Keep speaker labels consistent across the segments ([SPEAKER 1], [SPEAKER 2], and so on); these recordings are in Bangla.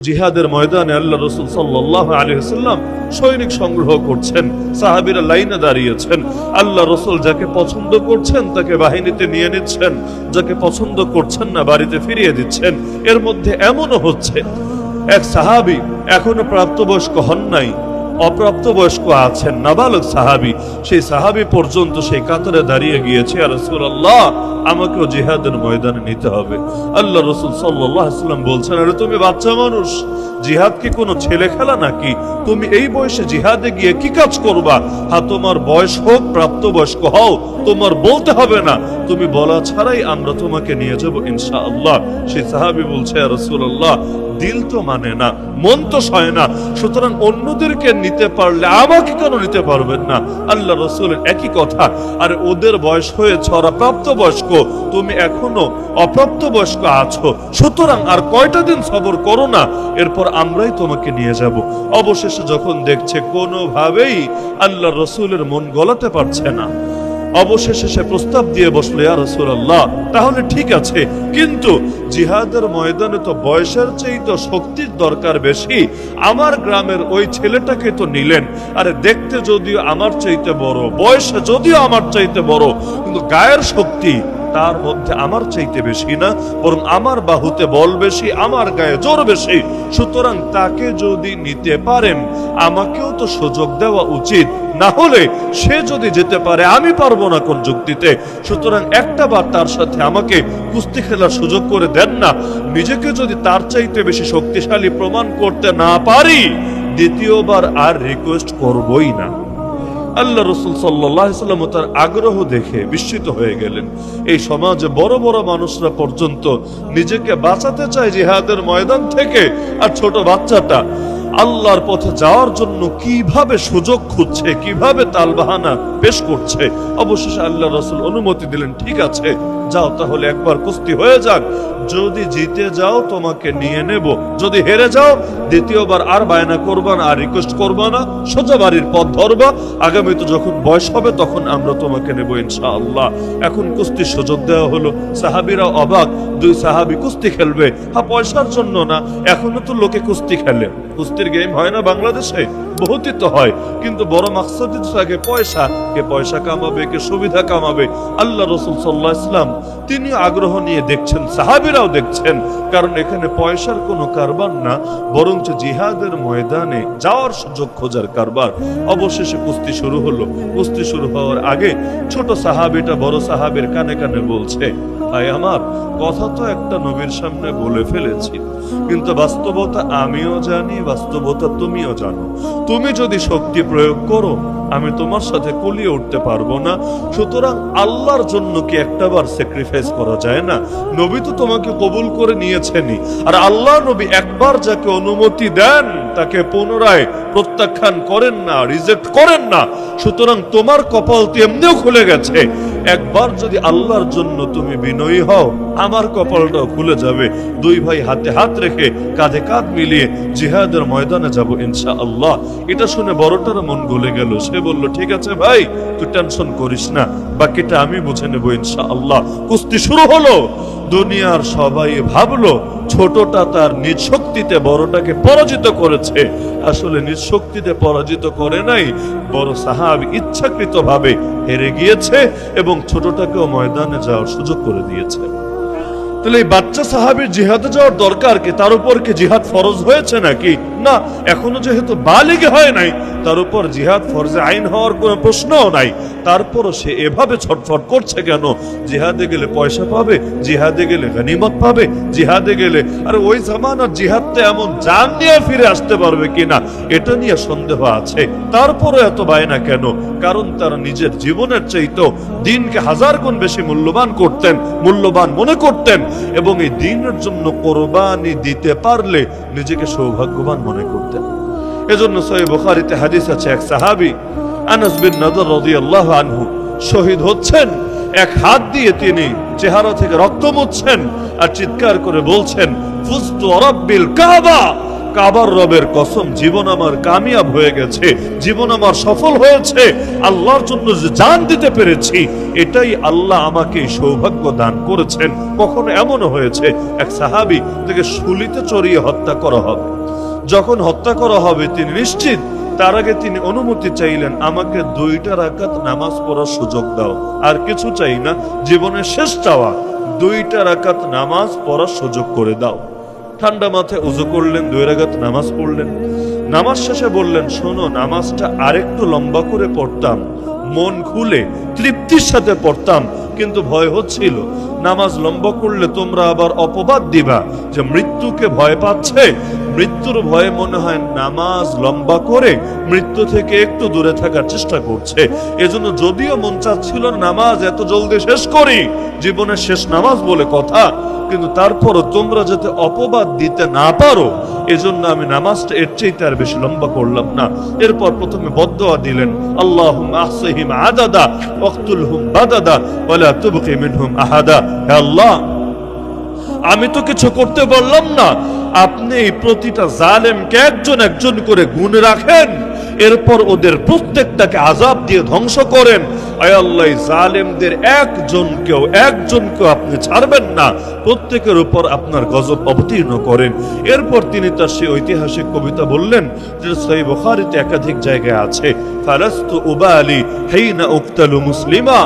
[SPEAKER 1] জিহাদের ময়দানে আল্লাহ রাসূল সাল্লাল্লাহু আলাইহি ওয়াসাল্লাম সৈনিক সংগ্রহ করছেন, সাহাবীরা লাইনে দাঁড়িয়েছেন। আল্লাহ রাসূল যাকে পছন্দ করছেন তাকে বাহিনীতে নিয়ে নিচ্ছেন, যাকে পছন্দ করছেন না বাড়িতে ফিরিয়ে দিচ্ছেন। এর মধ্যে এমনও হচ্ছে এক সাহাবী এখনো প্রাপ্তবয়স্ক হন নাই, অপ্রাপ্তবয়স্ক আছেন, নাবালক সাহাবী। সেই সাহাবী পর্যন্ত সেই কাতারে দাঁড়িয়ে গিয়েছে, ইয়া রাসূলুল্লাহ আমাকেও জিহাদের ময়দানে নিতে হবে। আল্লাহ রাসূল সাল্লাল্লাহু আলাইহি ওয়াসাল্লাম বলছেন, আরে তুমি বাচ্চা মানুষ, জিহাদ কি কোনো ছেলে খেলা নাকি? তুমি এই বয়সে জিহাদে গিয়ে কি কাজ করবা? হ্যাঁ, তোমার বয়স হোক, প্রাপ্তবয়স্ক হও, তোমার বলতে হবে না, তুমি বলা ছাড়াই আমরা তোমাকে নিয়ে যাব ইনশাআল্লাহ। সেই সাহাবী বলছে, ইয়া রাসূলুল্লাহ দিল তো মানে না, মন তো সয় না, সুতরাং অন্যদেরকে নিতে পারলে আমাকে কেন নিতে পারবেন না? আল্লাহ রাসূলের একই কথা। আর ওদের বয়স হয়েছে, ওরা প্রাপ্তবয়স্ক, তুমি এখনো অপ্রাপ্তবয়স্ক আছো, সুতরাং আর কয়টা দিন সবর করো না, এরপর আমরাই তোমাকে নিয়ে যাব। অবশেষে যখন দেখছে কোনোভাবেই আল্লাহ রাসূলের মন গলাতে পারছে না, অবশেষে সে প্রস্তাব দিয়ে বসলো, ইয়া রাসূলুল্লাহ তাহলে ঠিক আছে, কিন্তু জিহাদের ময়দানে তো বয়সের চেয়ে তো শক্তির দরকার বেশি। আমার গ্রামের ওই ছেলেটাকে তো নিলেন, আরে দেখতে যদিও আমার চাইতে বড়, বয়সে যদিও আমার চাইতে বড়, কিন্তু গায়ের শক্তি তার মধ্যে আমার চাইতে বেশি না, বরং আমার বাহুতে বল বেশি, আমার গায়ে জোর বেশি। সুতরাং তাকে যদি নিতে পারেন আমাকেও তো সুযোগ দেওয়া উচিত, না হলে সে যদি যেতে পারে আমি পারবো না কোন যুক্তিতে। সুতরাং একটা বার তার সাথে আমাকে কুস্তি খেলার সুযোগ করে দেন না। নিজেকে যদি তার চাইতে বেশি শক্তিশালী প্রমাণ করতে না পারি, দ্বিতীয়বার আর রিকোয়েস্ট করবই না। আল্লাহ রাসূল সাল্লাল্লাহু আলাইহি ওয়াসাল্লাম তার আগ্রহ দেখে বিস্মিত হয়ে গেলেন। এই সমাজে বড় বড় মানুষরা পর্যন্ত নিজেকে বাঁচাতে চায় জিহাদের ময়দান থেকে, আর ছোট বাচ্চাটা আল্লাহর পথে যাওয়ার জন্য কিভাবে সুযোগ খুঁজছে, কিভাবে তালবাহানা পেশ করছে। অবশেষে আল্লাহ রাসূল অনুমতি দিলেন, ঠিক আছে যাও, তাহলে একবার কুস্তি হয়ে যাক, যদি জিতে যাও তোমাকে নিয়ে নেব, যদি হেরে যাও দ্বিতীয়বার আর বায়না করবা না, আর রিকোয়েস্ট করবা না, সোজা বাড়ির পথ ধরবা, আগামীতে যখন বয়স হবে তখন আমরা তোমাকে নেব ইনশাআল্লাহ। এখন কুস্তির সুযোগ দেওয়া হলো, সাহাবীরা অবাক, দুই সাহাবী কুস্তি খেলবে, হ্যাঁ পয়সার জন্য না, এখনো তো লোকে কুস্তি খেলে, কুস্তির গেম হয় না বাংলাদেশে, বহুতই তো হয়, কিন্তু বড় মাকসাদ থাকে পয়সা, কে পয়সা কামাবে, কে সুবিধা কামাবে। আল্লাহ রাসূল সাল্লাল্লাহু আলাইহি ওয়াসাল্লাম তিনি আগ্রহ নিয়ে দেখছেন, সাহাবীরাও দেখছেন, কারণ এখানে পয়সার কোনো কারবার না, বরঞ্চ জিহাদের ময়দানে যাওয়ার সুযোগ খোঁজার কারবার। অবশেষে কুস্তি শুরু হলো। কুস্তি শুরু হওয়ার আগে ছোট সাহাবীটা বড় সাহাবীর কানে কানে বলছে, ভাই আমার, কথা তো একটা নবীর সামনে বলে ফেলেছি, কিন্তু বাস্তবতা আমিও জানি, বাস্তবতা তুমিও জানো। তুমি যদি শক্তি প্রয়োগ করো আমি তোমার সাথে কুলিয়ে উঠতে পারবো না, সুতরাং আল্লাহর জন্য কি একটাবার স্যাক্রিফাইস করা যায় না? নবী তো তোমাকে কবুল করে নিয়েছেনই, আর আল্লাহ নবী একবার যাকে অনুমতি দেন তাকে পুনরায় প্রত্যাখ্যান করেন না, রিজেক্ট করেন না। সুতরাং তোমার কপাল তো এমনিও খুলে গেছে, একবার যদি আল্লাহর জন্য তুমি বিনয়ী হও আমার কপালটাও খুলে যাবে। দুই ভাই হাতে হাত রেখে কাঁধে কাঁধ মিলিয়ে জিহাদের ময়দানে যাব ইনশাআল্লাহ। এটা শুনে বড়টার মন গলে গেল, সে বলল, ঠিক আছে ভাই তুই টেনশন করিস না, বাকিটা আমি বুঝে নেব ইনশাআল্লাহ। কুস্তি শুরু হলো। দুনিয়ার সবাই ভাবলো ছোটটা তার নিজ শক্তিতে বড়টাকে পরাজিত করেছে, আসলে নিজ শক্তিতে পরাজিত করে নাই, বড় সাহাবী ইচ্ছাকৃতভাবে হেরে গিয়েছে এবং ছোটটাকেও ময়দানে যাওয়ার সুযোগ করে দিয়েছে। তাহলে এই বাচ্চা সাহাবীর জিহাদে যাওয়ার দরকার কি? তার উপর কি জিহাদ ফরজ হয়েছে নাকি? না, এখনো যেহেতু বালিগ হয় নাই, তার উপর জিহাদ ফরজে আইন হওয়ার কোনো প্রশ্নও নাই। তারপরও সে এভাবে ছটফট করছে কেন? জিহাদে গেলে পয়সা পাবে, জিহাদে গেলে গনিমত পাবে, জিহাদে গেলে, আর ওই জামানার জিহাদটা এমন জান নিয়ে ফিরে আসতে পারবে কিনা এটা নিয়ে সন্দেহ আছে। তারপরও এত বায়না কেন? কারণ তারা নিজের জীবনের চাইতেও দিনকে হাজার গুণ বেশি মূল্যবান করতেন, মূল্যবান মনে করতেন, এবং এই দ্বীনের জন্য কোরবানি দিতে পারলে নিজেকে সৌভাগ্যবান মনে করতেন। এজন্য সহিহ বুখারীতে হাদিস আছে, এক সাহাবী আনাস বিন নাদর রাদিয়াল্লাহু আনহু শহীদ হচ্ছেন, এক হাত দিয়ে তিনি চেহারা থেকে রক্ত মুছছেন আর চিৎকার করে বলছেন, ফুজতু রাব্বিল কাবা, কাবার রবের কসম, জীবন আমার কামিয়াব হয়ে গেছে, জীবন আমার সফল হয়েছে, আল্লাহর জন্য যে জান দিতে পেরেছি, এটাই আল্লাহ আমাকে সৌভাগ্য দান করেছেন। কখনো এমনও হয়েছে এক সাহাবী থেকে শুলিতে চড়িয়ে হত্যা করা হবে। যখন হত্যা করা হবে তিনি নিশ্চিত, তার আগে তিনি অনুমতি চাইলেন, আমাকে 2 রাকাত নামাজ পড়ার সুযোগ দাও, আর কিছু চাই না, জীবনের শেষ চাওয়া 2 রাকাত নামাজ পড়ার সুযোগ করে দাও। ঠান্ডা মাথায় উযু করলেন, 2 রাকাত নামাজ পড়লেন। নামাজ শেষে বললেন, শোনো, নামাজটা আরেকটু লম্বা করে পড়তাম, মন খুলে তৃপ্তির সাথে পড়তাম, কিন্তু ভয় হচ্ছিল নামাজ লম্বা করলে তোমরা আবার অপবাদ দিবা যে মৃত্যুকে ভয় পাচ্ছে। মৃত্যুর ভয়ে মনে হয় নামাজ লম্বা করে মৃত্যু থেকে একটু দূরে থাকার চেষ্টা করছে। এজন্য যদিও মন চাচ্ছিল নামাজ এত জলদি শেষ করি, জীবনের শেষ নামাজ বলে কথা, কিন্তু তারপরও তোমরা যাতে অপবাদ দিতে না পারো, এজন্য আমি নামাজটা এর চাইতে আর বেশি লম্বা করলাম না। এরপর প্রথমে বদদুয়া দিলেন, আল্লাহুম্মা আহসিহিম আদাদা ওয়াকতুলহুম বাদাদা ওয়ালা তুবকি মিনহুম আহাদা। হে আল্লাহ, আমি তো কিছু করতে পারলাম না, আপনি এই প্রতিটা জালেমকে একজন একজন করে গুণে রাখেন, এরপর ওদের প্রত্যেকটাকে আযাব দিয়ে ধ্বংস করেন। আয় আল্লাহ, জালেমদের একজনকেও আপনি ছাড়বেন না, প্রত্যেকের উপর আপনার গজব অবতীর্ণ করেন। এরপর তিনি তার সেই ঐতিহাসিক কবিতা বললেন, যে সহিহ বুখারীতে একাধিক জায়গায় আছে, ফালাস্তু উবালি হিনা উকতালু মুসলিমা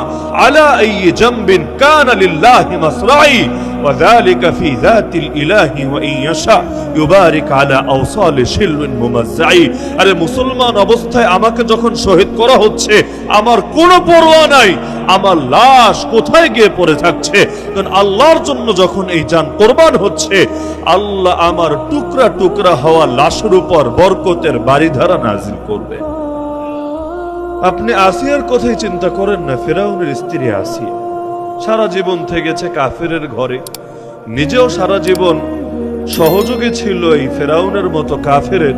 [SPEAKER 1] আলা আইয়ি জামবিন কানা লিল্লাহি মাসরাই وذلك في ذات الإله وإن يشاء يبارك على أوصال شلو ممزعي। আরে মুসলমান অবস্থায় আমাকে যখন শহীদ করা হচ্ছে, আমার কোনো পরোয়া নাই আমার লাশ কোথায় গিয়ে পড়ে থাকছে, কারণ আল্লাহর জন্য যখন এই জান কোরবান হচ্ছে, আল্লাহ আমার টুকরা টুকরা হওয়া লাশের উপর বরকতের বাড়িধারা নাজিল করবে। আপনি আসিয়ার কথাই চিন্তা করেন না, ফিরআউনের স্ত্রী আসিয়া সারা জীবন থেকেছে কাফেরের ঘরে, নিজেও সারা জীবন সহযোগী ছিল এই ফেরাউনের মতো কাফেরের।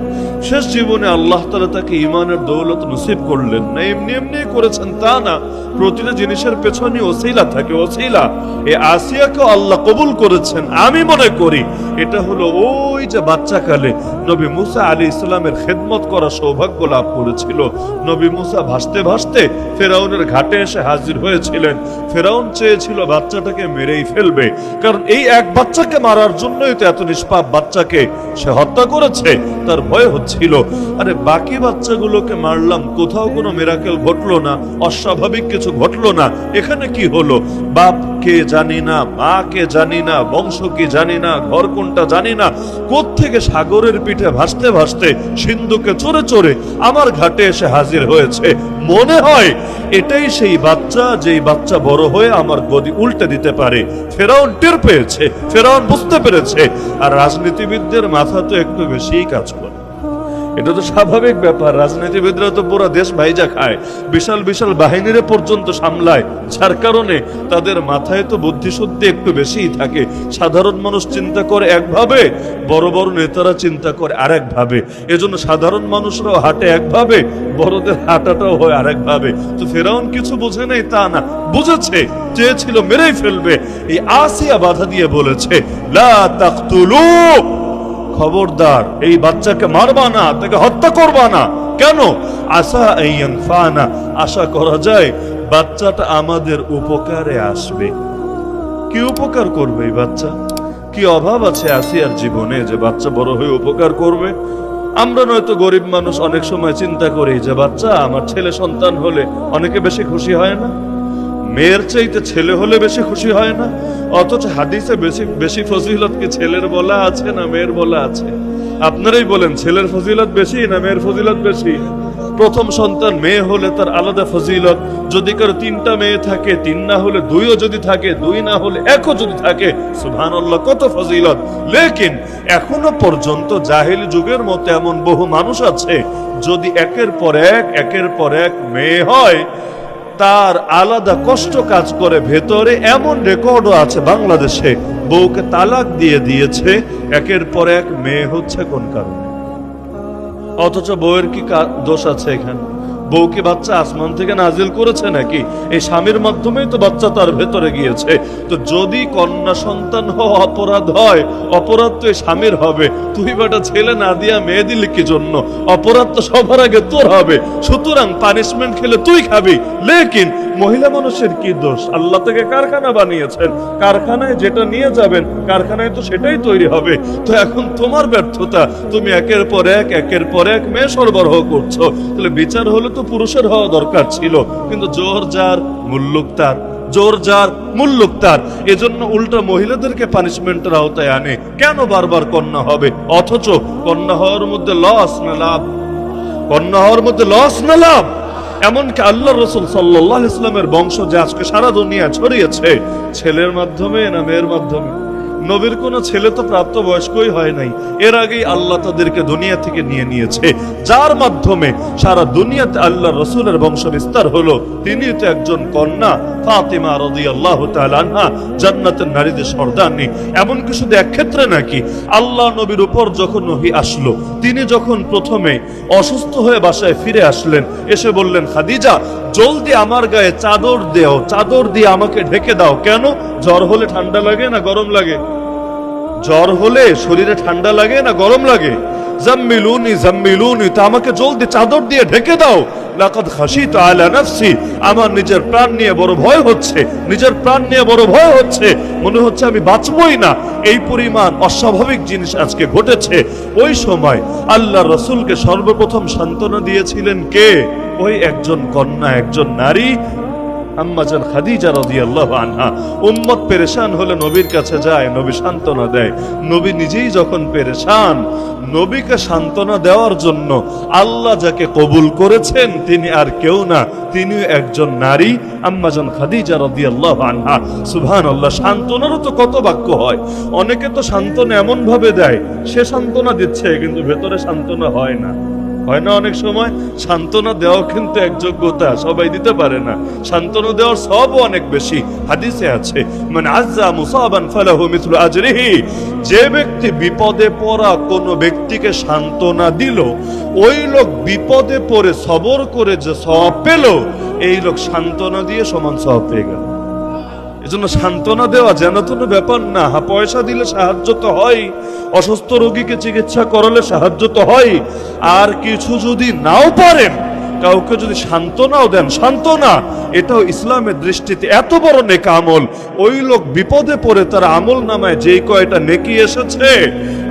[SPEAKER 1] শেষ জীবনে আল্লাহ তাআলা তাকে ঈমানের দৌলত নসিব করলেন না, এমনি এমনি করেছেন তা না, প্রতিটা জিনিসের পেছনে ওসিলা থাকে, ওসিলা। এই আসিয়াকে আল্লাহ কবুল করেছেন। আমি মনে করি এটা হলো ওই যে বাচ্চাকালে নবী মুসা আলাইহিস সালামের খেদমত করা সৌভাগ্য লাভ করেছিল। নবী মুসা ভাসতে ভাসতে ফেরাউনের ঘাটে এসে হাজির হয়েছিলেন। ফেরাউন চেয়েছিল বাচ্চাটাকে মেরেই ফেলবে, কারণ এই এক বাচ্চাকে মারার জন্যই তো এত নিষ্পাপ বাচ্চাকে সে হত্যা করেছে। তার ভয় হচ্ছিল, আরে বাকি বাচ্চাগুলোকে মারলাম, কোথাও কোনো মিরাকেল ঘটলো না, অস্বাভাবিক কিছু ঘটলো না, এখানে কি হলো? বাপকে জানি না, মাকে জানি না, বংশ কি জানি না, ঘর কোনটা জানি না, কোত্থেকে সাগরের পিঠে ভাসতে ভাসতে সিন্ধুকে চড়ে চড়ে আমার ঘাটে এসে হাজির হয়েছে। মনে হয় এটাই সেই বাচ্চা, যেই বাচ্চা বড় হয়ে আমার গদি উল্টে দিতে পারে। ফেরাউন টের পেয়েছে, ফেরাউন বুঝতে পেরেছে। আর রাজনীতিবিদদের মাথা তো একটু বেশিই কাজ করে, এটা তো স্বাভাবিক ব্যাপার। রাজনীতিবিদরা তো পুরো দেশ ভাইজা খায়, বিশাল বিশাল বাহিনীরে পর্যন্ত সামলায়, যার কারণে তাদের মাথায় তো বুদ্ধিশুদ্ধি একটু বেশিই থাকে। সাধারণ মানুষ চিন্তা করে একভাবে, বড় বড় নেতারা চিন্তা করে আরেকভাবে। এজন্য সাধারণ মানুষরাও হাঁটে একভাবে, বড়দের হাঁটাটাও হয় আরেকভাবে। তো ফেরাউন কিছু বোঝে নাই তা না, বুঝেছে, চেয়েছিল মেরেই ফেলবে। এই আসিয়া বাধা দিয়ে বলেছে, লা তাকতুলু, খবরদার এই বাচ্চাকে মারবা না, তাকে হত্যা করবা না। কেন? আসা আইয়ানফানা, আশা করা যায় বাচ্চাটা আমাদের উপকারে আসবে। কি উপকার করবে এই বাচ্চা? কি অভাব আছে আসিয়ার জীবনে যে বাচ্চা বড় হয়ে উপকার করবে? আমরা নয়তো গরিব মানুষ অনেক সময় চিন্তা করি যে বাচ্চা আমার ছেলে সন্তান হলে অনেকে বেশি খুশি হয় না, মেয়ের চাইতে ছেলে হলে বেশি খুশি হয় না। অথচ হাদিসে বেশি বেশি ফজিলত কি ছেলের বলা আছে না মেয়ের বলা আছে? আপনারাই বলেন, ছেলের ফজিলত বেশি না মেয়ের ফজিলত বেশি? প্রথম সন্তান মেয়ে হলে তার আলাদা ফজিলত, যদি কারো 3টা মেয়ে থাকে, 3 না হলে 2ও যদি থাকে, 2 না হলে 1ও যদি থাকে, সুবহানাল্লাহ, কত ফজিলত। লেকিন এখনো পর্যন্ত জাহেলি যুগের মতো এমন বহু মানুষ আছে, যদি একের পর এক মেয়ে হয়, তার আলাদা কষ্ট কাজ করে ভেতরে। এমন রেকর্ডও আছে বাংলাদেশে, বউকে তালাক দিয়ে দিয়েছে, একের পর এক মেয়ে হচ্ছে কোন কারণে? অথচ বউয়ের কি দোষ আছে এখানে? বউ কি বাচ্চা আসমান থেকে নাজিল করেছে নাকি? এই স্বামীর মাধ্যমেই তো বাচ্চা তার ভেতরে গিয়েছে। তো যদি কন্যা সন্তান হওয়া অপরাধ হয়, অপরাধ তো এই স্বামীর হবে। তুই বেটা ছেলে না দিয়া মেয়ে দিলি কি জন্য? অপরাধ তো সবার আগে তোর হবে, সুতরাং পানিশমেন্ট খেলে তুই খাবি। লেকিন মহিলা মানুষের কি দোষ? আল্লাহ থেকে কারখানা বানিয়েছেন, কারখানায় যেটা নিয়ে যাবেন কারখানায় তো সেটাই তৈরি হবে। তো এখন তোমার ব্যর্থতা, তুমি একের পর এক মেয়ে সরবরাহ করছো। তাহলে বিচার হলে তো পুরুষের হওয়া দরকার ছিল, কিন্তু জোর যার মুল্লুক তার, জোর যার মুল্লুক তার। এজন্য উল্টা মহিলাদেরকে পানিশমেন্টের আওতায় আনে। কেন বারবার কন্যা হবে? অথচ কন্যা হওয়ার মধ্যে লস না লাভ? কন্যা হওয়ার মধ্যে লস না লাভ? এমনকি আল্লাহ রসুল সাল্লাল্লাহু আলাইহি ওয়াসাল্লামের বংশ যে আজকে সারা দুনিয়া ছড়িয়েছে, ছেলের মাধ্যমে না মেয়ের মাধ্যমে? নবীর কোনো ছেলে তো প্রাপ্তবয়স্কই হয় নাই, এর আগেই আল্লাহ তাদেরকে দুনিয়া থেকে নিয়ে নিয়েছে। যার মাধ্যমে সারা দুনিয়াতে আল্লাহ রসুলের বংশ বিস্তার হলো, তিনি তো একজন কন্যা ফাতিমা রাদিয়াল্লাহু তাআলা আনহা, জান্নাতের নারীদের সর্দারনী। এমনকি শুধু এক ক্ষেত্রে নাকি, আল্লাহ নবীর উপর যখন ওহী আসলো, তিনি যখন প্রথমে অসুস্থ হয়ে বাসায় ফিরে আসলেন, এসে বললেন, খাদিজা জলদি আমার গায়ে চাদর দেও, চাদর দিয়ে আমাকে ঢেকে দাও। কেন? জ্বর হলে ঠান্ডা লাগে না গরম লাগে? জ্বর হলে শরীরে ঠান্ডা লাগে না গরম লাগে? জাম্মিলুনি জাম্মিলুনি, তা আমাকে জলদি চাদর দিয়ে ঢেকে দাও। লাকাদ খাশিতু আলা নাফসি, আমার নিজের প্রাণ নিয়ে বড় ভয় হচ্ছে, নিজের প্রাণ নিয়ে বড় ভয় হচ্ছে, মনে হচ্ছে আমি বাঁচবই না। এই পরিমাণ অস্বাভাবিক জিনিস আজকে ঘটেছে। ওই সময় আল্লাহ রসুলকে সর্বপ্রথম সান্ত্বনা দিয়েছিলেন কে? ওই একজন কন্যা, একজন নারী, আম্মাজান খাদিজা রাদিয়াল্লাহু আনহা। উম্মত পেরেশান হলে নবীর কাছে যায়, নবী সান্ত্বনা দেয়। নবী নিজেই যখন পেরেশান, নবীকে সান্ত্বনা দেওয়ার জন্য আল্লাহ যাকে কবুল করেছেন তিনি আর কেউ না, তিনি একজন নারী, আম্মাজান খাদিজা রাদিয়াল্লাহু আনহা। সুবহানাল্লাহ। সান্ত্বনারও তো কত বাক্য হয়। অনেকে তো সান্ত্বনা এমন ভাবে দেয়, সে সান্ত্বনা দিচ্ছে কিন্তু ভেতরে সান্ত্বনা হয় না। হয় না অনেক সময়? সান্ত্বনা দেওয়া কিন্তু এক যোগ্যতা, সবাই দিতে পারে না। সান্ত্বনা দেওয়ার সবও অনেক বেশি। হাদিসে আছে, মানে আজ্জা মুসাবান ফালাহু মিথলু আজরিহি, যে ব্যক্তি বিপদে পড়া কোনো ব্যক্তিকে সান্ত্বনা দিল, ওই লোক বিপদে পড়ে সবর করে যে সওয়াব পেল, এই লোক সান্ত্বনা দিয়ে সমান সওয়াব পেয়ে গেল। এজন্য সান্ত্বনা দেওয়া যেন কোনো ব্যাপার না। পয়সা দিলে সাহায্য তো হয়, অসুস্থ রোগীকে চিকিৎসা করালে সাহায্য তো হয়। আর কিছু যদি নাও পারেন, কাউকে যদি সান্ত্বনাও দেন, সান্ত্বনা এটাও ইসলামের দৃষ্টিতে এত বড় নেক আমল। ওই লোক বিপদে পড়ে তার আমল নামায় যেই কয়টা নেকি এসেছে,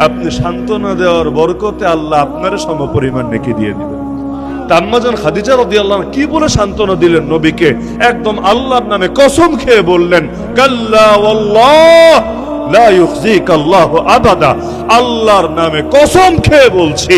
[SPEAKER 1] আপনি সান্ত্বনা দেওয়ার বরকতে আল্লাহ আপনার সমপরিমাণ নেকি দিয়ে দিবেন। আম্মাজান খাদিজা রাদিয়াল্লাহু আনহা কি বলে সান্ত্বনা দিলেন নবীকে? একদম আল্লাহর নামে কসম খেয়ে বললেন, কাল্লা ওয়াল্লাহ লা ইউখজিকাল্লাহু আবাদা, আল্লাহর নামে কসম খেয়ে বলছি,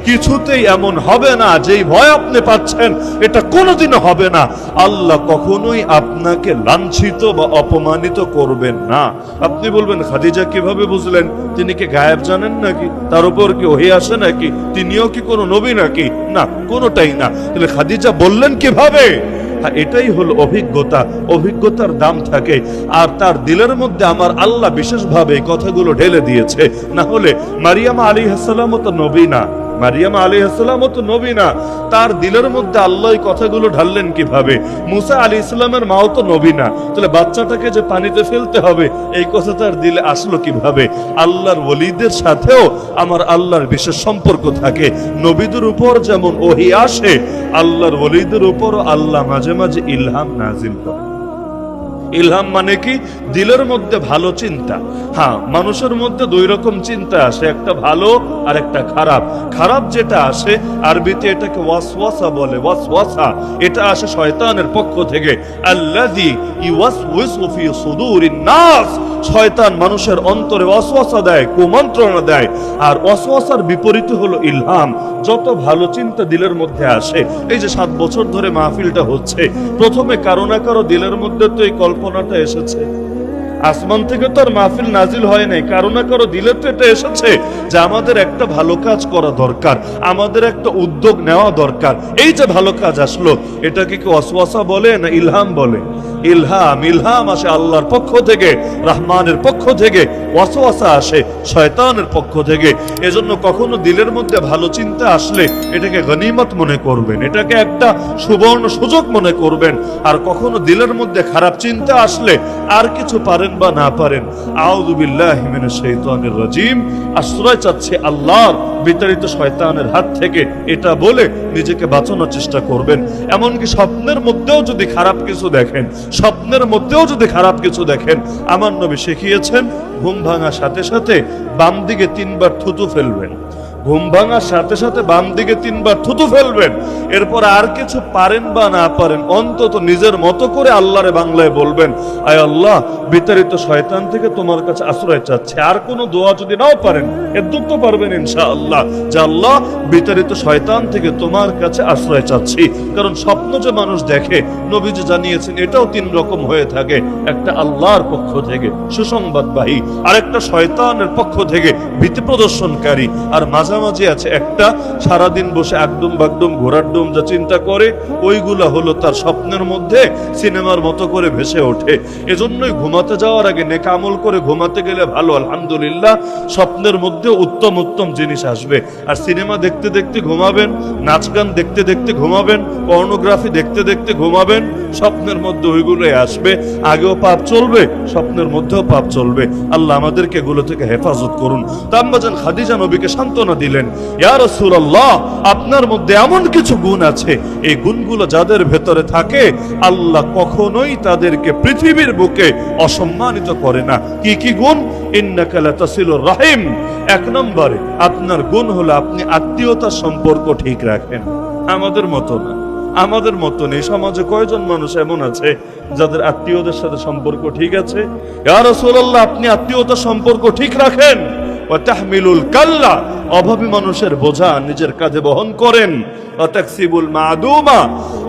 [SPEAKER 1] কিছুতেই এমন হবে না, যেই ভয় আপনি পাচ্ছেন এটা কোনোদিনও হবে না। আল্লাহ কখনোই আপনাকে লাঞ্ছিত বা অপমানিত করবেন না। আপনি বলবেন, খাদিজা কিভাবে বুঝলেন? তিনি কি গায়েব জানেন নাকি? তার উপর কি ওহী আসে নাকি? তিনিও কি কোনো নবী নাকি? না, কোনোটাই না। তাহলে খাদিজা বললেন কিভাবে? এটাই হলো অভিজ্ঞতা। অভিজ্ঞতার দাম থাকে। আর তার দিলের মধ্যে আমার আল্লাহ বিশেষভাবে কথাগুলো ঢেলে দিয়েছে। না হলে মারিয়াম আলাইহিস সালাম তো নবী না, মারিয়াম আলাইহিস সালাম তো নবী না, তার দিলের মধ্যে আল্লাহ এই কথাগুলো ঢাললেন কিভাবে? মুসা আলাইহিস সালামের মাও তো নবী না, তাহলে বাচ্চাটাকে যে পানিতে ফেলতে হবে এই কথা তার দিলে আসলো কিভাবে? আল্লাহর ওলিদের সাথেও আমার আল্লাহর বিশেষ সম্পর্ক থাকে। নবীদের উপর যেমন ওহী আসে, আল্লাহর ওলিদের উপরও আল্লাহ মাঝে মাঝে ইলহাম নাজিল করে। ইলহাম মানে কি? দিলের মধ্যে ভালো চিন্তা। মানুষের মধ্যে দুই রকম চিন্তা আসে, একটা ভালো আর একটা খারাপ। খারাপ যেটা আসে আরবিতে এটাকে ওয়াসওয়াসা বলে, ওয়াসওয়াসা। এটা আসে শয়তানের পক্ষ থেকে। আল্লাযী ইওয়াসওয়িসু ফি সুদুরিন নাস, শয়তান মানুষের অন্তরে ওয়াসওয়াসা দেয়, কুমন্ত্রণা দেয়। আর ওয়াসওয়াসার বিপরীত হলো ইলহাম। যত ভালো চিন্তা দিলের মধ্যে আসে, এই যে 7 বছর ধরে মাহফিলটা হচ্ছে, প্রথমে কারো না কারো দিলের মধ্যে তো এই কল্পনাটা এসেছে। আসমান থেকে তো আর মাহফিল নাজিল হয় নাই, কারো না কারো দিলে তো এটা এসেছে যে আমাদের একটা ভালো কাজ করা দরকার, আমাদের একটা উদ্যোগ নেওয়া দরকার। এই যে ভালো কাজ আসলো, এটাকে কি ওয়াসওয়াসা বলে না ইলহাম বলে? ইলহাম আসে আল্লাহর পক্ষ থেকে, রহমানের পক্ষ থেকে, ওয়াসওয়াসা আসে শয়তানের পক্ষ থেকে। এজন্য কখনো দিলের মধ্যে ভালো চিন্তা আসলে এটাকে গনিমত মনে করবেন, এটাকে একটা সুবর্ণ সুযোগ মনে করবেন। আর কখনো দিলের মধ্যে খারাপ চিন্তা আসলে আর কিছু পারেন বা না পারেন, আউযু বিল্লাহি মিনাশ শাইতানির রাজিম, আশ্রয় চাচ্ছে আল্লাহর বিতাড়িত শয়তানের হাত থেকে, এটা বলে নিজেকে বাঁচানোর চেষ্টা করবেন। এমনকি স্বপ্নের মধ্যেও যদি খারাপ কিছু দেখেন, স্বপ্নের মধ্যেও যদি খারাপ কিছু দেখেন, আমার নবী শিখিয়েছেন ঘুম ভাঙার সাথে সাথে বাম দিকে 3 বার থুতু ফেলবেন। ঘুম ভাঙার সাথে সাথে বাম দিকে 3 বার থুতু ফেলবেন। এরপর আর কিছু পারেন বা না পারেন, অন্তত নিজের মতো করে আল্লাহরে বাংলায় বলবেন, আয় আল্লাহ, বিতাড়িত শয়তান থেকে তোমার কাছে আশ্রয় চাচ্ছে। আর কোনো দোয়া যদি নাও পারেন, এতটুকু তো পারবেন ইনশাআল্লাহ, যে আল্লাহ, বিতাড়িত শয়তান থেকে তোমার কাছে আশ্রয় চাচ্ছি। কারণ স্বপ্ন যে মানুষ দেখে, নবীজি জানিয়েছেন এটাও 3 রকম হয়ে থাকে। একটা আল্লাহর পক্ষ থেকে সুসংবাদবাহী, আর একটা শয়তানের পক্ষ থেকে ভীতি প্রদর্শনকারী, আর মাঝামাঝি আছে একটা সারাদিন বসে একদম বাগডুম ঘোড়ার ডুম যা চিন্তা করে, ওইগুলা হলো তার স্বপ্নের মধ্যে সিনেমার মতো করে ভেসে ওঠে। এজন্যই ঘুমাতে যাওয়ার আগে নেক আমল করে ঘুমাতে গেলে ভালো, আলহামদুলিল্লাহ, স্বপ্নের মধ্যে উত্তম উত্তম জিনিস আসবে। আর সিনেমা দেখতে দেখতে ঘুমাবেন, নাচ গান দেখতে দেখতে ঘুমাবেন, পর্নোগ্রাফি দেখতে দেখতে ঘুমাবেন, স্বপ্নের মধ্যে ওইগুলোই আসবে। আগেও পাপ চলবে, স্বপ্নের মধ্যেও পাপ চলবে। আল্লাহ আমাদেরকে এগুলো থেকে হেফাজত করুন। আম্মা জান খাদিজা নবীকে সান্ত্বনা দিলেন, ইয়া রাসূলুল্লাহ, আপনার মধ্যে এমন কিছু গুণ আছে, এই গুণগুলো যাদের ভেতরে থাকে আল্লাহ কখনোই তাদেরকে পৃথিবীর বুকে অসম্মানিত করে না। কি কি গুণ? ইন্নাকা লাতাসিলুর রাহিম। 1 নম্বরে আপনার গুণ হলো আপনি আত্মীয়তার সম্পর্ক ঠিক রাখেন। আমাদের মতো না, আমাদের মতো নেই। সমাজে কয়জন মানুষ এমন আছে যাদের আত্মীয়দের সাথে সম্পর্ক ঠিক আছে? ইয়া রাসূলুল্লাহ, আপনি আত্মীয়তার সম্পর্ক ঠিক রাখেন। ওয়া তাহমিলুল কাল্লা, অভাবী মানুষের বোঝা নিজের কাঁধে বহন করেন। ওয়া তাকসিবুল মাদুমা,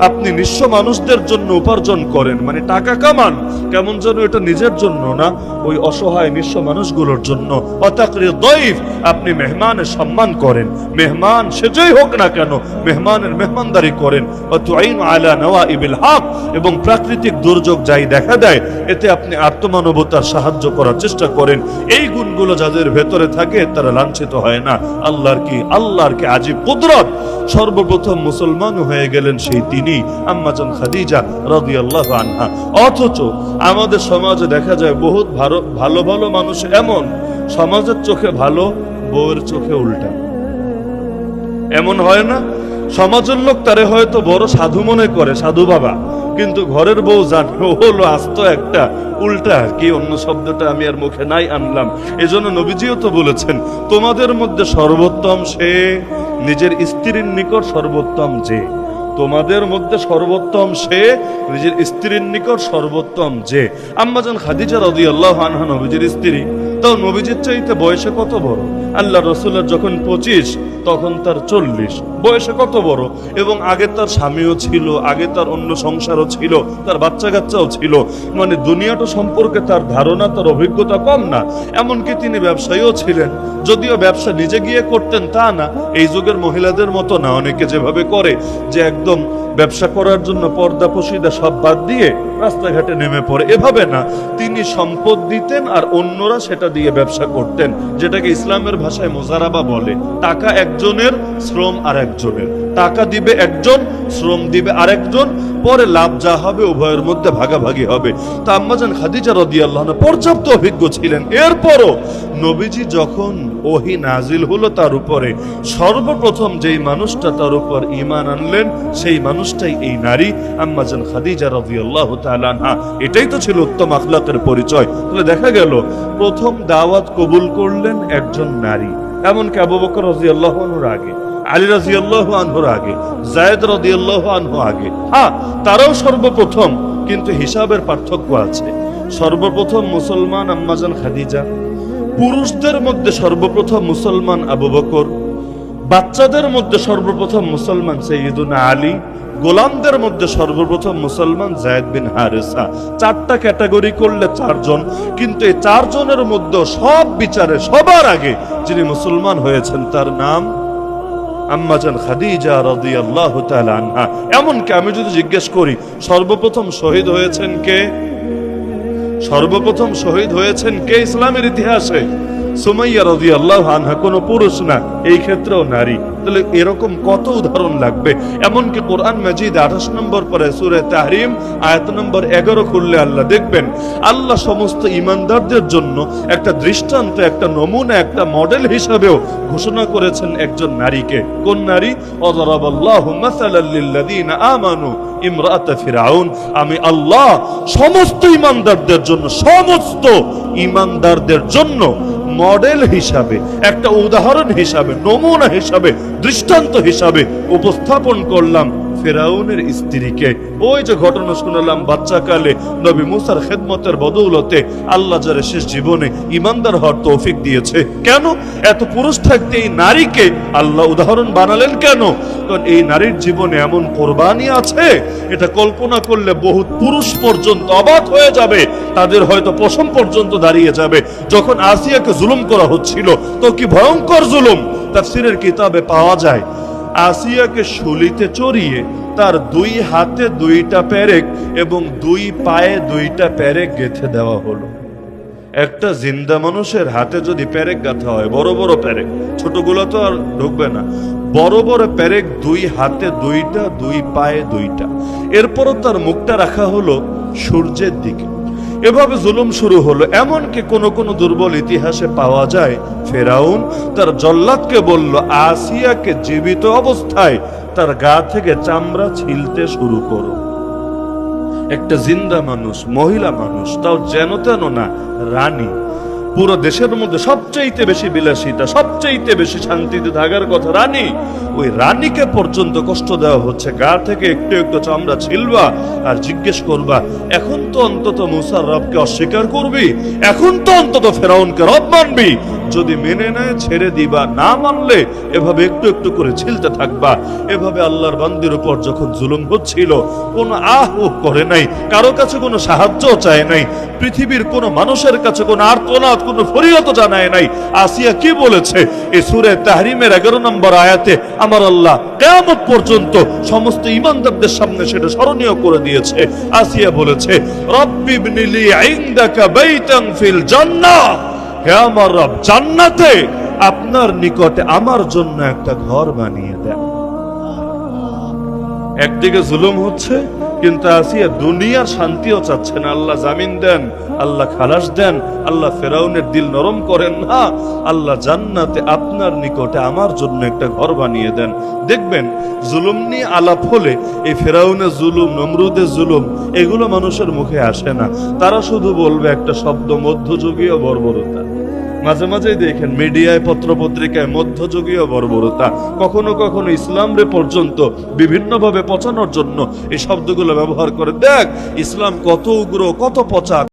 [SPEAKER 1] আপনি নিঃস্ব মানুষদের জন্য উপার্জন করেন, মানে টাকা কামান, কেমন যেন এটা নিজের জন্য না, ওই অসহায় নিঃস্ব মানুষগুলোর জন্য। ওয়া তাকরিদ দাইফ, আপনি মেহমানের সম্মান করেন, মেহমান সেজেই হোক না কেন মেহমানের মেহমানদারি করেন। ওয়া তুঈনু আলা নওয়াইবিল হক, এবং প্রাকৃতিক দুর্যোগ যাই দেখা দেয় এতে আপনি আত্মমানবতার সাহায্য করার চেষ্টা করেন। এই গুণগুলো যাদের ভেতরে থাকে তারা লাঞ্ছিত হয় না। আল্লাহর কি আজীব কুদরত! সর্বপ্রথম মুসলমান হয়ে গেলেন সেই তিনি, আম্মা জান খাদিজা রাদিয়াল্লাহু আনহা। অথচ আমাদের সমাজে দেখা যায় বহুত ভালো ভালো মানুষ এমন, সমাজের চোখে ভালো, বউয়ের চোখে উল্টা। এমন হয় না? সমাজের লোক তারে হয়তো বড় সাধু মনে করে, সাধু বাবা, কিন্তু ঘরের বউ জানে হলো আস্ত একটা উল্টা। কি অন্য শব্দটা আমি আর মুখে নাই আনলাম। এজন্য নবীজিও তো বলেছেন, তোমাদের মধ্যে সর্বোত্তম সে, নিজের স্ত্রীর নিকট সর্বোত্তম যে। তোমাদের মধ্যে সর্বোত্তম সে, নিজের স্ত্রীর নিকট সর্বোত্তম যে। আম্মা জান খাদিজা রাদিয়াল্লাহু আনহা নবীজির স্ত্রী, তাও নবীজির চাইতে বয়সে কত বড়? আল্লাহ রাসূলের যখন 25 তখন তার 40। বয়সে কত বড়! এবং আগে তার স্বামীও ছিল, আগে তার অন্য সংসারও ছিল, তার বাচ্চা কাচ্চাও ছিল, মানে দুনিয়াটা সম্পর্কে তার ধারণা, তার অভিজ্ঞতা কম না। এমনকি তিনি ব্যবসায়ীও ছিলেন, যদিও ব্যবসা নিজে গিয়ে করতেন তা না, এই যুগের মহিলাদের মতো না, অনেকে যেভাবে করে যে একদম ব্যবসা করার জন্য পর্দা পশিদা সব বাদ দিয়ে রাস্তাঘাটে নেমে পড়ে, এভাবে না। তিনি সম্পদ দিতেন আর অন্যরা সেটা দিয়ে ব্যবসা করতেন, যেটাকে ইসলামের ভাষায় মুজারাবা বলে। টাকা একজনের, শ্রম আর একজনের। টাকা দিবে একজন, শ্রম দিবে আরেকজন, পরে লাভ যা হবে উভয়ের মধ্যে ভাগাভাগি হবে। তা আম্মা জান খাদিজা রাদিয়াল্লাহু আনহা পর্যাপ্ত অভিজ্ঞ ছিলেন। এরপরও নবীজি যখন ওহী নাজিল হলো তার উপরে, সর্বপ্রথম যেই মানুষটা তার উপর ঈমান আনলেন সেই মানুষটাই এই নারী আম্মা জান খাদিজা রাদিয়াল্লাহু তাআলা আনহা। এটাই তো ছিল উত্তম আখলাকের পরিচয়। তাহলে দেখা গেল প্রথম দাওয়াত কবুল করলেন একজন নারী। এমনকি আবু বকর রাদিয়াল্লাহু আনহুর আগে, আলী রাদিয়াল্লাহু আনহুর আগে, যায়েদ রাদিয়াল্লাহু আনহু আগে। হ্যাঁ, তারাও সর্বপ্রথম, কিন্তু হিসাবের পার্থক্য আছে। সর্বপ্রথম মুসলমান আম্মা জান খাদিজা, পুরুষদের মধ্যে সর্বপ্রথম মুসলমান আবু বকর, বাচ্চাদের মধ্যে সর্বপ্রথম মুসলমান সাইয়্যিদুনা আলী, গোলামদের মধ্যে সর্বপ্রথম মুসলমান যায়েদ বিন হারেসা। 4টা ক্যাটাগরি করলে 4 জন, কিন্তু এই 4 জনের মধ্যে সব বিচারে সবার আগে যিনি মুসলমান হয়েছেন তার নাম আম্মাজান খাদিজা রাদিয়াল্লাহু তাআলা আনহা। এমনকি আমি যদি জিজ্ঞেস করি সর্বপ্রথম শহীদ হয়েছেন কে? সর্বপ্রথম শহীদ হয়েছেন কে ইসলামের ইতিহাসে? সুমাইয়া রাদিয়াল্লাহু আনহা, কোনো পুরুষ না, এই ক্ষেত্রেও নারী। তাহলে এরকম কত উদাহরণ লাগবে। এমনকি কোরআন মাজিদ 28 নম্বর পরে সূরা তাহরিম আয়াত নম্বর 11 খুললে আল্লাহ দেখবেন, আল্লাহ সমস্ত ঈমানদারদের জন্য একটা দৃষ্টান্ত, একটা নমুনা, একটা মডেল হিসাবেও ঘোষণা করেছেন একজন নারীকে। কোন নারী? ওয়াদারাবাল্লাহু মাসালাল লিল্লাযিনা আমানু ইমরাআত ফিরআউন। আমি আল্লাহ সমস্ত ঈমানদারদের জন্য, সমস্ত ঈমানদারদের জন্য মডেল হিসাবে, একটা উদাহরণ হিসাবে, নমুনা হিসাবে, দৃষ্টান্ত হিসাবে উপস্থাপন করলাম ফেরাউনের স্ত্রীকে। ওই যে ঘটনা শুনলাম, বাচ্চাকালে নবী মুসার খেদমতের বদৌলতে আল্লাহ যারা শেষ জীবনে ইমানদার হওয়ার তৌফিক দিয়েছে। কেন? এত পুরুষ থাকতে এই নারীকে আল্লাহ উদাহরণ বানালেন কেন? কারণ এই নারীর জীবনে এমন কোরবানি আছে, এটা কল্পনা করলে বহুত পুরুষ পর্যন্ত অবাক হয়ে যাবে, তাদের হয়তো পশম পর্যন্ত দাঁড়িয়ে যাবে। যখন আসিয়াকে জুলুম করা হচ্ছিল, তো কি ভয়ঙ্কর জুলুম! তাফসীরের কিতাবে পাওয়া যায়, আসিয়াকে শুলিতে চড়িয়ে তার 2 হাতে 2টা পেরেক এবং 2 পায়ে 2টা পেরেক গেঁথে দেওয়া হলো। একটা জিন্দা মানুষের হাতে যদি পেরেক গাঁথা হয়, বড় বড় পেরেক, ছোটগুলো তো আর ঢুকবে না, বড় বড় পেরেক 2 হাতে 2টা, 2 পায়ে 2টা, এরপরও তার মুখটা রাখা হলো সূর্যের দিকে। এভাবে জুলুম শুরু হলো। এমনকি কোন দুর্বল ইতিহাসে পাওয়া যায়, ফেরাউন তার জল্লাদকে বলল, আসিয়াকে জীবিত অবস্থায় তার গা থেকে চামড়া ছিলতে শুরু করো। একটা জিন্দা মানুষ, মহিলা মানুষ, তাও যেন তেন না, রানী, পুরো দেশের মধ্যে সবচাইতে বেশি বিলাসিতা, সবচাইতে বেশি শান্তিতে থাকার কথা রানী, ওই রানীকে পর্যন্ত কষ্ট দেওয়া হচ্ছে। গা থেকে একটু একটু চামড়া ছিলবা আর জিজ্ঞেস করবা, এখন তো অন্তত মুসার রবকে অস্বীকার করবি, এখন তো অন্তত ফেরাউনকে রব মানবি। যদি মেনে নেয় ছেড়ে দিবা, না মানলে এভাবে একটু একটু করে ছিলতে থাকবা। এভাবে আল্লাহর বান্দির উপর যখন জুলুম হচ্ছিল, কোনো আহ উহ করে নাই, কারো কাছে কোনো সাহায্য চায় নাই, পৃথিবীর কোনো মানুষের কাছে কোনো আর্তনাদ, কোনো ফরিয়াদ জানায় নাই। আসিয়া কি বলেছে এই সূরা তাহরিমের 11 নম্বর আয়াতে? আমার আল্লাহ কিয়ামত পর্যন্ত সমস্ত ঈমানদারদের সামনে সেটা স্মরণীয় করে দিয়েছে। আসিয়া বলেছে, রব্বি ইবনিলি ইনদাকা বাইতান ফিল জান্নাহ, হে আমার রব, জান্নাতে আপনার নিকটে আমার জন্য একটা ঘর বানিয়ে দেন। একদিকে জুলুম হচ্ছে, কিন্তু আসিয়া দুনিয়ার শান্তিও চাচ্ছে না। আল্লাহ জামিন দেন, আল্লাহ খালাস দেন, আল্লাহ ফেরাউনের দিল নরম করেন না, আল্লাহ জান্নাতে আপনার নিকটে আমার জন্য একটা ঘর বানিয়ে দেন। দেখবেন জুলুম নিয়ে আলাপ হলে এই ফেরাউনের জুলুম, নমরুদের জুলুম, এগুলো মানুষের মুখে আসে না। তারা শুধু বলবে একটা শব্দ, মধ্যযুগীয় বর্বরতা। মাঝে মাঝে দেখেন মিডিয়ায়, পত্র পত্রিকায় মধ্যযুগীয় বর্বরতা। কখনো কখনো ইসলামরে পর্যন্ত বিভিন্নভাবে পচানোর জন্য এই শব্দগুলো ব্যবহার করে। দেখ ইসলাম কত উগ্র, কত পচা।